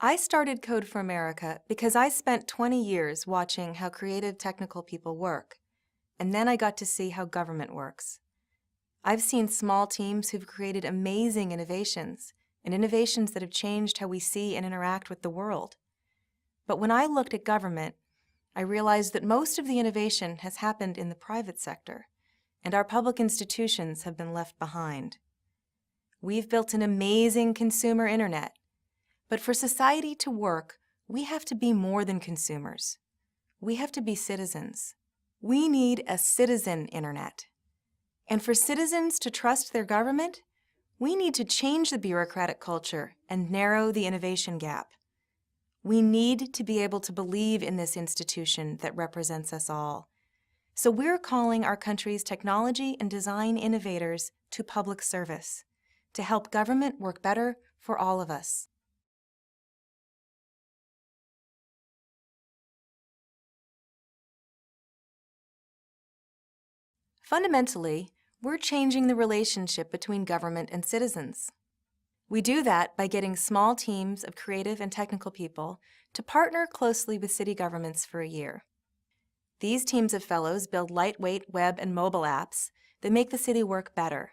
I started Code for America because I spent 20 years watching how creative technical people work, and then I got to see how government works. I've seen small teams who've created amazing innovations, and innovations that have changed how we see and interact with the world. But when I looked at government, I realized that most of the innovation has happened in the private sector, and our public institutions have been left behind. We've built an amazing consumer internet, but for society to work, we have to be more than consumers. We have to be citizens. We need a citizen internet. And for citizens to trust their government, we need to change the bureaucratic culture and narrow the innovation gap. We need to be able to believe in this institution that represents us all. So we're calling our country's technology and design innovators to public service to help government work better for all of us. Fundamentally, we're changing the relationship between government and citizens. We do that by getting small teams of creative and technical people to partner closely with city governments for a year. These teams of fellows build lightweight web and mobile apps that make the city work better,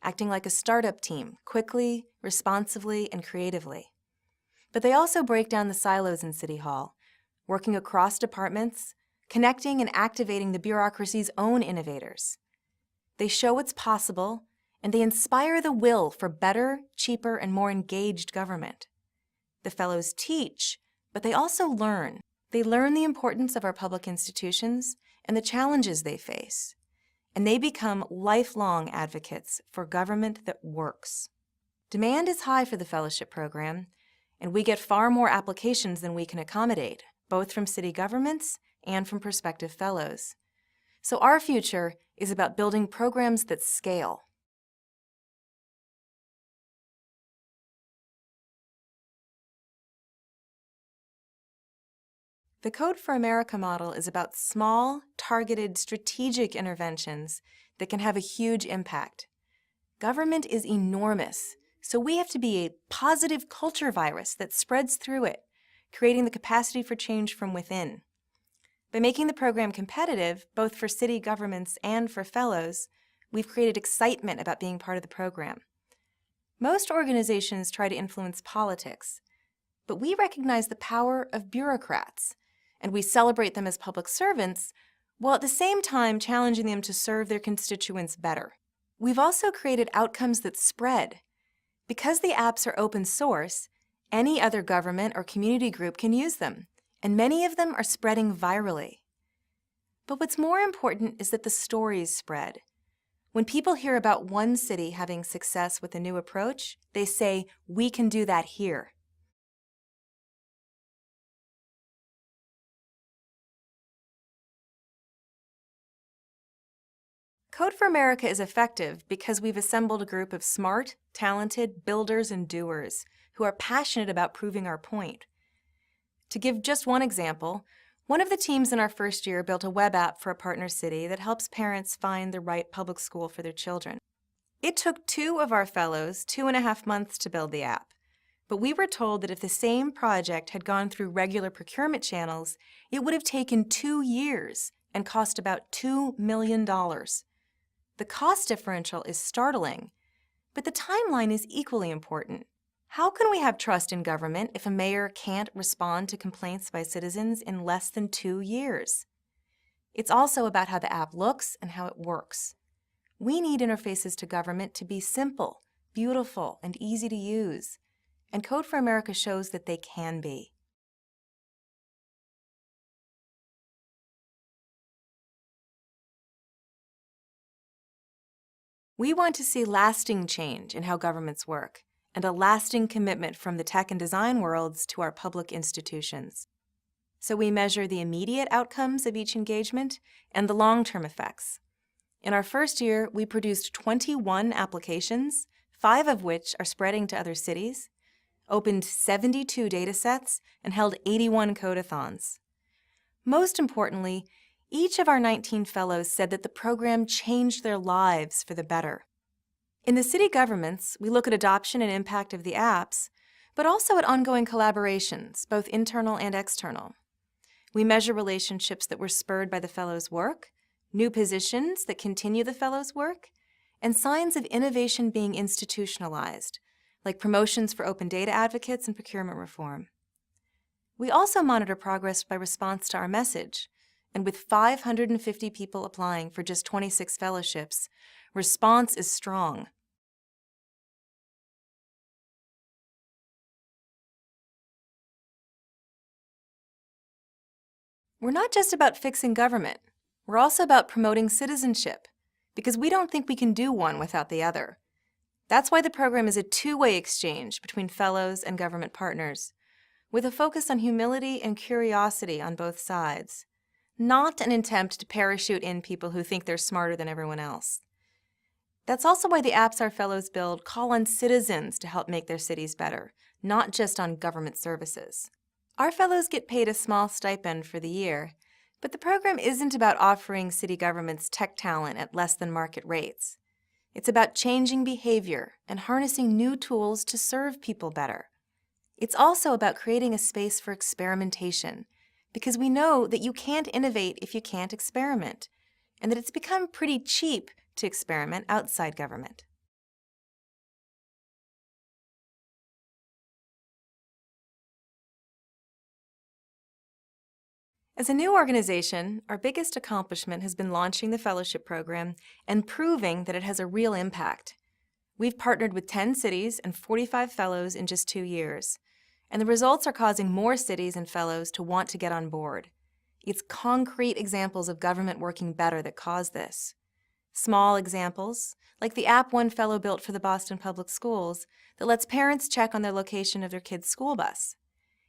acting like a startup team, quickly, responsively, and creatively. But they also break down the silos in City Hall, working across departments, connecting and activating the bureaucracy's own innovators. They show what's possible, and they inspire the will for better, cheaper, and more engaged government. The fellows teach, but they also learn. They learn the importance of our public institutions and the challenges they face, and they become lifelong advocates for government that works. Demand is high for the fellowship program, and we get far more applications than we can accommodate, both from city governments and from prospective fellows. So our future is about building programs that scale. The Code for America model is about small, targeted, strategic interventions that can have a huge impact. Government is enormous, so we have to be a positive culture virus that spreads through it, creating the capacity for change from within. By making the program competitive, both for city governments and for fellows, we've created excitement about being part of the program. Most organizations try to influence politics, but we recognize the power of bureaucrats, and we celebrate them as public servants, while at the same time challenging them to serve their constituents better. We've also created outcomes that spread. Because the apps are open source, any other government or community group can use them, and many of them are spreading virally. But what's more important is that the stories spread. When people hear about one city having success with a new approach, they say, "We can do that here." Code for America is effective because we've assembled a group of smart, talented builders and doers who are passionate about proving our point. To give just one example, one of the teams in our first year built a web app for a partner city that helps parents find the right public school for their children. It took 2 of our fellows 2.5 months to build the app, but we were told that if the same project had gone through regular procurement channels, it would have taken 2 years and cost about $2 million. The cost differential is startling, but the timeline is equally important. How can we have trust in government if a mayor can't respond to complaints by citizens in less than 2 years? It's also about how the app looks and how it works. We need interfaces to government to be simple, beautiful, and easy to use, and Code for America shows that they can be. We want to see lasting change in how governments work, and a lasting commitment from the tech and design worlds to our public institutions. So we measure the immediate outcomes of each engagement and the long-term effects. In our first year, we produced 21 applications, 5 of which are spreading to other cities, opened 72 datasets, and held 81 codeathons. Most importantly, each of our 19 fellows said that the program changed their lives for the better. In the city governments, we look at adoption and impact of the apps, but also at ongoing collaborations, both internal and external. We measure relationships that were spurred by the Fellows' work, new positions that continue the Fellows' work, and signs of innovation being institutionalized, like promotions for open data advocates and procurement reform. We also monitor progress by response to our message, and with 550 people applying for just 26 fellowships, response is strong. We're not just about fixing government. We're also about promoting citizenship, because we don't think we can do one without the other. That's why the program is a two-way exchange between fellows and government partners, with a focus on humility and curiosity on both sides, not an attempt to parachute in people who think they're smarter than everyone else. That's also why the apps our fellows build call on citizens to help make their cities better, not just on government services. Our fellows get paid a small stipend for the year, but the program isn't about offering city governments tech talent at less than market rates. It's about changing behavior and harnessing new tools to serve people better. It's also about creating a space for experimentation, because we know that you can't innovate if you can't experiment, and that it's become pretty cheap to experiment outside government. As a new organization, our biggest accomplishment has been launching the fellowship program and proving that it has a real impact. We've partnered with 10 cities and 45 fellows in just 2 years, and the results are causing more cities and fellows to want to get on board. It's concrete examples of government working better that cause this. Small examples, like the app one fellow built for the Boston Public Schools that lets parents check on their location of their kid's school bus.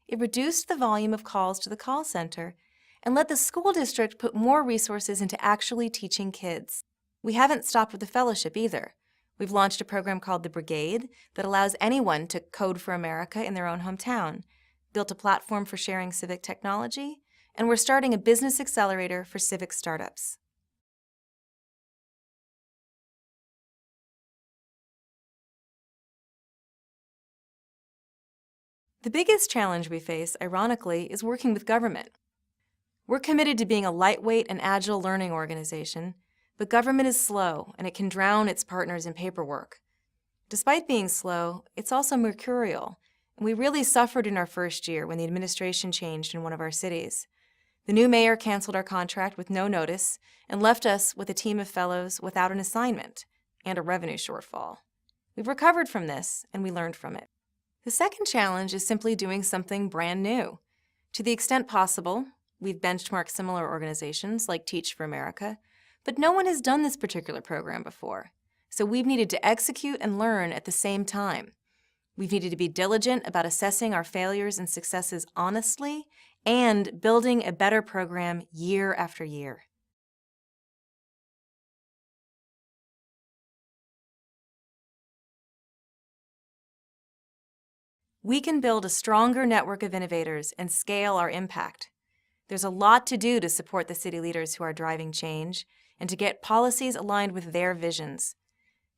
It reduced the volume of calls to the call center and let the school district put more resources into actually teaching kids. We haven't stopped with the fellowship either. We've launched a program called the Brigade that allows anyone to code for America in their own hometown, built a platform for sharing civic technology, and we're starting a business accelerator for civic startups. The biggest challenge we face, ironically, is working with government. We're committed to being a lightweight and agile learning organization, but government is slow and it can drown its partners in paperwork. Despite being slow, it's also mercurial, and we really suffered in our first year when the administration changed in one of our cities. The new mayor canceled our contract with no notice and left us with a team of fellows without an assignment and a revenue shortfall. We've recovered from this, and we learned from it. The second challenge is simply doing something brand new. To the extent possible, we've benchmarked similar organizations like Teach for America, but no one has done this particular program before. So we've needed to execute and learn at the same time. We've needed to be diligent about assessing our failures and successes honestly and building a better program year after year. We can build a stronger network of innovators and scale our impact. There's a lot to do to support the city leaders who are driving change and to get policies aligned with their visions.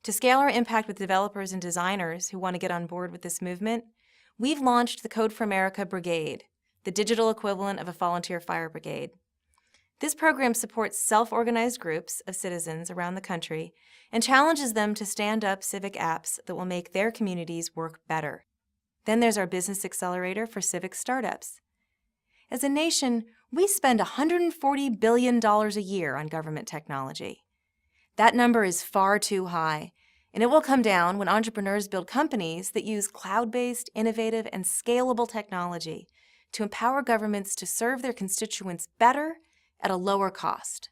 To scale our impact with developers and designers who want to get on board with this movement, we've launched the Code for America Brigade, the digital equivalent of a volunteer fire brigade. This program supports self-organized groups of citizens around the country and challenges them to stand up civic apps that will make their communities work better. Then there's our business accelerator for civic startups. As a nation, we spend $140 billion a year on government technology. That number is far too high, and it will come down when entrepreneurs build companies that use cloud-based, innovative, and scalable technology to empower governments to serve their constituents better at a lower cost.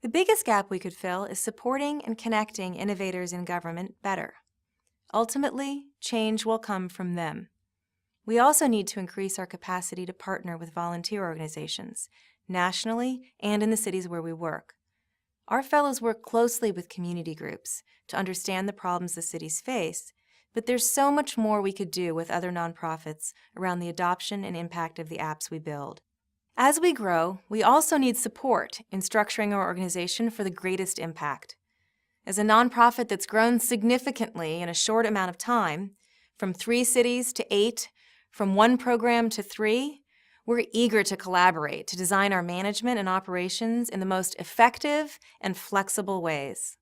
The biggest gap we could fill is supporting and connecting innovators in government better. Ultimately, change will come from them. We also need to increase our capacity to partner with volunteer organizations, nationally and in the cities where we work. Our fellows work closely with community groups to understand the problems the cities face, but there's so much more we could do with other nonprofits around the adoption and impact of the apps we build. As we grow, we also need support in structuring our organization for the greatest impact. As a nonprofit that's grown significantly in a short amount of time, from 3 cities to 8, from 1 program to 3, we're eager to collaborate to design our management and operations in the most effective and flexible ways.